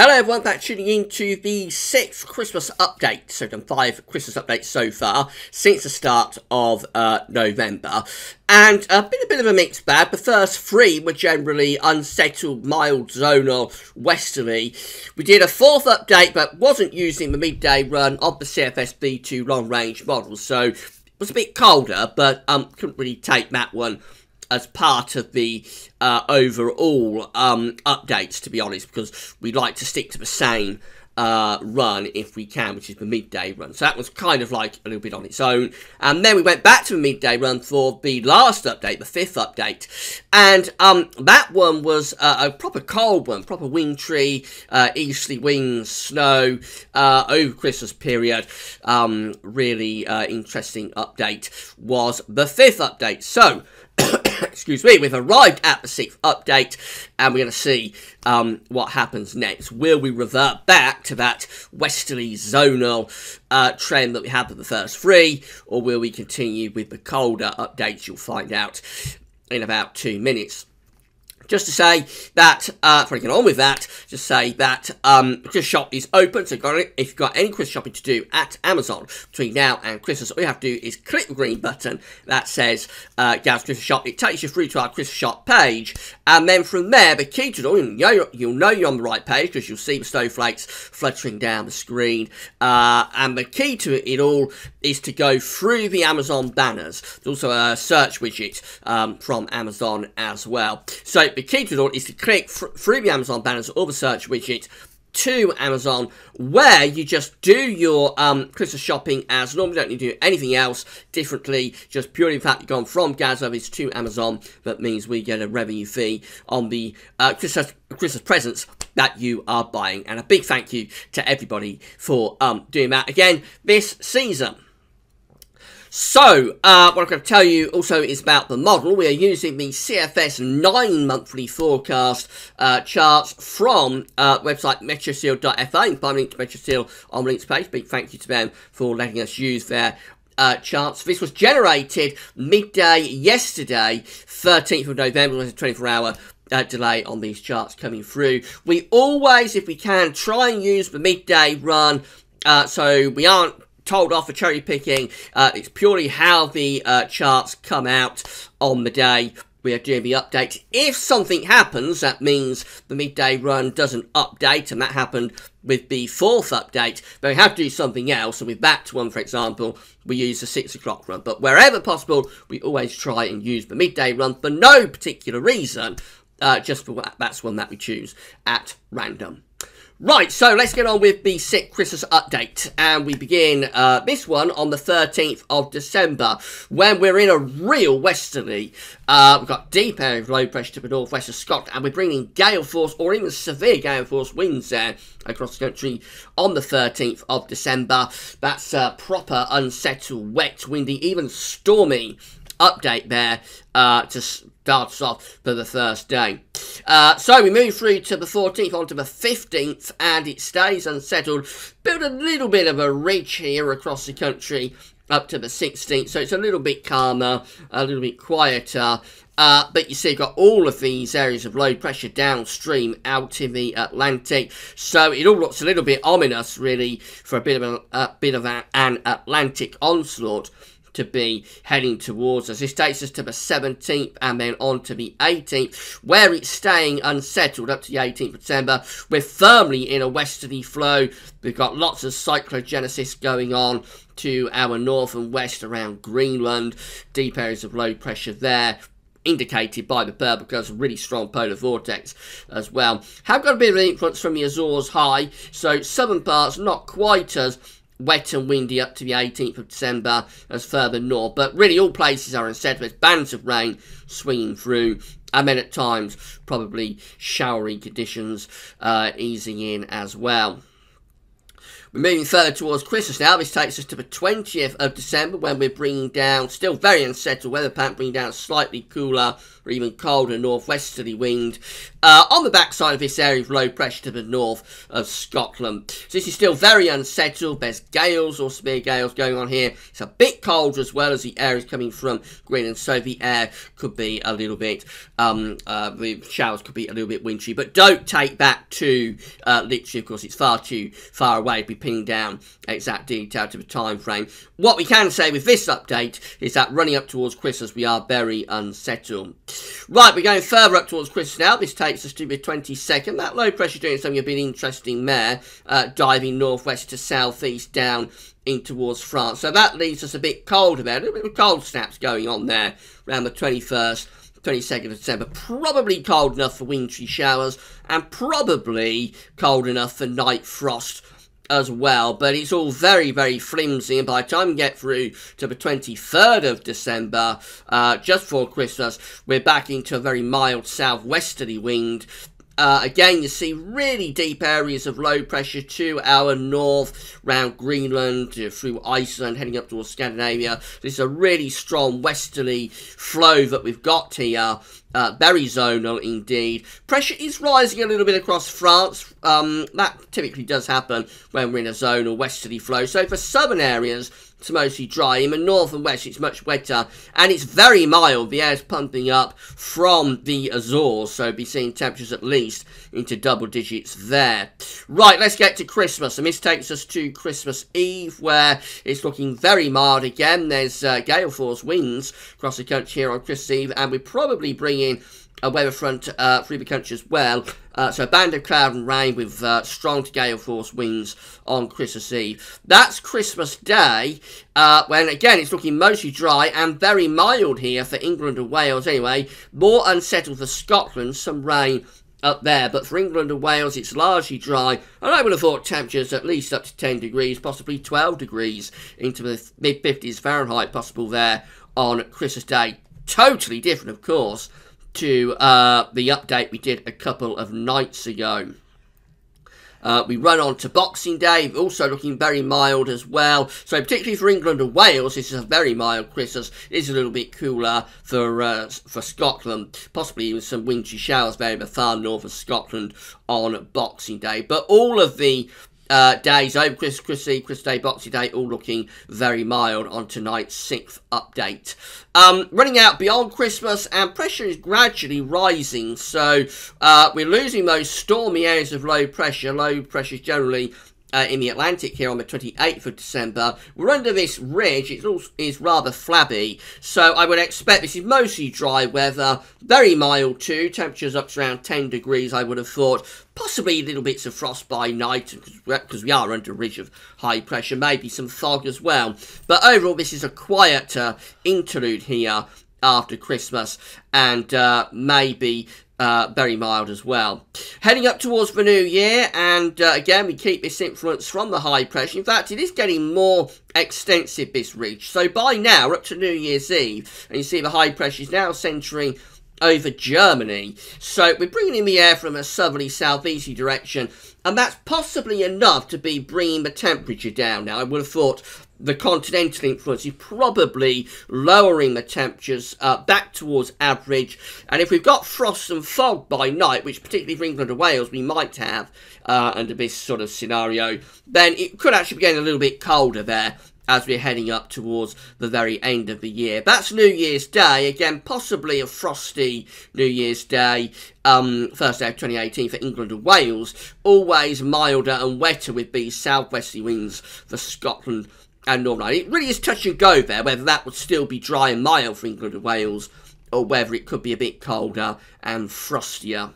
Hello everyone, back tuning in to the 6th Christmas update. So done 5 Christmas updates so far since the start of November. And been a bit of a mixed bag. The first 3 were generally unsettled, mild, zonal, westerly. We did a 4th update but wasn't using the midday run of the CFS B2 long range model. So it was a bit colder, but couldn't really take that one as part of the overall updates, to be honest, because we like to stick to the same run if we can, which is the midday run. So that was kind of like a little bit on its own. And then we went back to the midday run for the last update, the 5th update. And that one was a proper cold one, proper wintry, easterly winds, snow over Christmas period. Really interesting update was the 5th update. So excuse me, we've arrived at the 6th update, and we're going to see what happens next. Will we revert back to that westerly zonal trend that we had for the first 3, or will we continue with the colder updates? You'll find out in about 2 minutes. Just to say that, before I get on with that, just say that Christmas Shop is open, so if you've got any Christmas shopping to do at Amazon between now and Christmas, all you have to do is click the green button that says Gav's Christmas Shop. It takes you through to our Christmas Shop page, and then from there, the key to it all, you'll know you're on the right page because you'll see the snowflakes fluttering down the screen, and the key to it all is to go through the Amazon banners. There's also a search widget from Amazon as well. So the key to it all is to click through the Amazon banners or the search widget to Amazon, where you just do your Christmas shopping as normal. You don't need to do anything else differently, just purely the fact you've gone from Gazovitz to Amazon. That means we get a revenue fee on the Christmas presents that you are buying. And a big thank you to everybody for doing that again this season. So, what I'm going to tell you also is about the model. We are using the CFS 9 monthly forecast charts from website metroseal.fa. You can find a link to Metroseal on the links page. Big thank you to them for letting us use their charts. This was generated midday yesterday, 13th of November. It was a 24-hour delay on these charts coming through. We always, if we can, try and use the midday run so we aren't told off for cherry picking. It's purely how the charts come out on the day we are doing the update. If something happens, that means the midday run doesn't update, and that happened with the 4th update, then we have to do something else, and with that one, for example, we use the 6 o'clock run. But wherever possible, we always try and use the midday run for no particular reason, just for that's one that we choose at random. Right, so let's get on with the 6th Christmas update, and we begin this one on the 13th of December, when we're in a real westerly. We've got deep area of low pressure to the northwest of Scotland, and we're bringing gale force, or even severe gale force winds there across the country on the 13th of December. That's a proper unsettled, wet, windy, even stormy update there to start us off for the first day. So we move through to the 14th onto the 15th, and it stays unsettled. Build a little bit of a ridge here across the country up to the 16th, so it's a little bit calmer, a little bit quieter. But you see, you've got all of these areas of low pressure downstream out in the Atlantic, so it all looks a little bit ominous, really, for a bit of an Atlantic onslaught to be heading towards us. This takes us to the 17th and then on to the 18th, where it's staying unsettled up to the 18th of December. We're firmly in a westerly flow. We've got lots of cyclogenesis going on to our north and west around Greenland. Deep areas of low pressure there, indicated by the Berber because of really strong polar vortex as well. Have got a bit of influence from the Azores high, so southern parts not quite as wet and windy up to the 18th of December as further north, but really all places are unsettled. There's bands of rain swinging through, and then at times probably showery conditions easing in as well. We're moving further towards Christmas now. This takes us to the 20th of December when we're bringing down, still very unsettled weather pattern, bringing down slightly cooler or even colder northwesterly wind on the backside of this area of low pressure to the north of Scotland. So this is still very unsettled. There's gales or severe gales going on here. It's a bit colder as well as the air is coming from Greenland, so the air could be a little bit, the showers could be a little bit wintry. But don't take that too literally, of course. It's far too far away to be pinning down exact detail to the time frame. What we can say with this update is that running up towards Christmas, we are very unsettled. Right, we're going further up towards Christmas now. This takes us to the 22nd. That low pressure doing something a bit interesting there, diving northwest to southeast down in towards France. So that leaves us a bit colder there. A little bit of cold snaps going on there around the 21st. 22nd of December, probably cold enough for wintry showers and probably cold enough for night frost as well, but it's all very, very flimsy, and by the time we get through to the 23rd of December, just before Christmas, we're back into a very mild southwesterly wind. Again, you see really deep areas of low pressure to our north, around Greenland, through Iceland, heading up towards Scandinavia. This is a really strong westerly flow that we've got here. Very zonal indeed. Pressure is rising a little bit across France. That typically does happen when we're in a zonal westerly flow. So for southern areas, it's mostly dry. In the north and west, it's much wetter, and it's very mild. The air's pumping up from the Azores, so be seeing temperatures at least into double digits there. Right, let's get to Christmas, and this takes us to Christmas Eve, where it's looking very mild again. There's gale force winds across the country here on Christmas Eve, and we're probably bringing a weather front through the country as well. So a band of cloud and rain with strong to gale force winds on Christmas Eve. That's Christmas Day, when again it's looking mostly dry and very mild here for England and Wales anyway. More unsettled for Scotland, some rain up there, but for England and Wales it's largely dry, and I would have thought temperatures at least up to 10 degrees, possibly 12 degrees into the mid-50s Fahrenheit possible there on Christmas Day. Totally different, of course, to the update we did a couple of nights ago. We run on to Boxing Day, also looking very mild as well. So particularly for England and Wales, this is a very mild Christmas. It is a little bit cooler for Scotland, possibly even some wintry showers there in the far north of Scotland on Boxing Day. But all of the days over Christmas Eve, Christmas Day, Boxing Day, all looking very mild on tonight's 6th update. Running out beyond Christmas, and pressure is gradually rising, so we're losing those stormy areas of low pressure. Low pressure is generally in the Atlantic here on the 28th of December. We're under this ridge. It is rather flabby, so I would expect this is mostly dry weather, very mild too, temperatures up to around 10 degrees I would have thought, possibly little bits of frost by night because we are under a ridge of high pressure, maybe some fog as well, but overall this is a quieter interlude here after Christmas, and maybe very mild as well. Heading up towards the new year, and again we keep this influence from the high pressure. In fact, it is getting more extensive, this ridge. So by now, we're up to New Year's Eve, and you see the high pressure is now centering over Germany. So we're bringing in the air from a southerly southeasterly direction, and that's possibly enough to be bringing the temperature down. Now, I would have thought the continental influence is probably lowering the temperatures back towards average, and if we've got frost and fog by night, which particularly for England and Wales we might have under this sort of scenario, then it could actually be getting a little bit colder there as we're heading up towards the very end of the year. That's New Year's Day, again possibly a frosty New Year's Day, first day of 2018 for England and Wales, always milder and wetter with these southwesterly winds for Scotland and Northern Ireland. It really is touch and go there, whether that would still be dry and mild for England and Wales, or whether it could be a bit colder and frostier.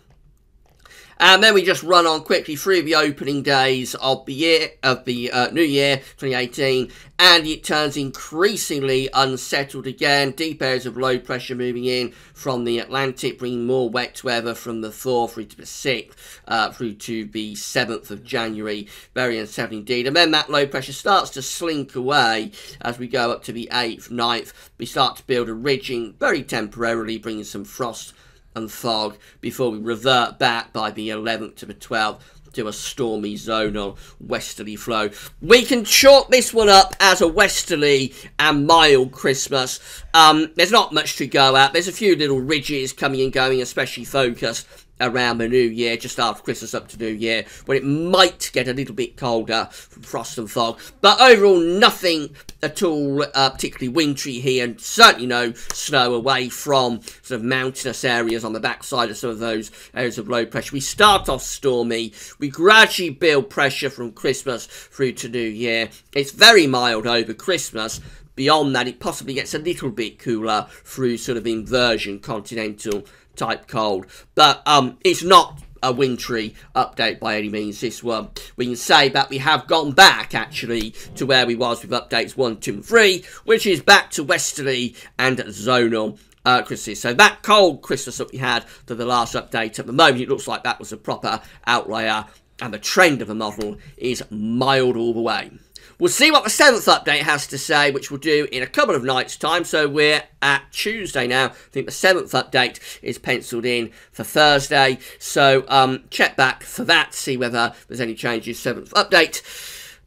And then we just run on quickly through the opening days of the year, of the new year, 2018, and it turns increasingly unsettled again. Deep areas of low pressure moving in from the Atlantic, bringing more wet weather from the 4th through to the 6th, through to the 7th of January. Very unsettled indeed. And then that low pressure starts to slink away as we go up to the 8th, 9th. We start to build a ridging very temporarily, bringing some frost and fog before we revert back by the 11th to the 12th to a stormy zonal westerly flow. We can chalk this one up as a westerly and mild Christmas. There's not much to go at. There's a few little ridges coming and going, especially focused around the New Year, just after Christmas up to New Year, when it might get a little bit colder from frost and fog. But overall, nothing at all particularly wintry here, and certainly no snow away from sort of mountainous areas on the backside of some of those areas of low pressure. We start off stormy. We gradually build pressure from Christmas through to New Year. It's very mild over Christmas. Beyond that, it possibly gets a little bit cooler through sort of inversion continental type cold, but it's not a wintry update by any means, this one. We can say that we have gone back actually to where we was with updates 1, 2 and 3, which is back to westerly and zonal Christmas. So that cold Christmas that we had for the last update, at the moment it looks like that was a proper outlier, and the trend of the model is mild all the way. We'll see what the 7th update has to say, which we'll do in a couple of nights' time. So we're at Tuesday now. I think the 7th update is penciled in for Thursday. So check back for that, see whether there's any changes. 7th update.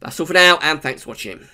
That's all for now, and thanks for watching.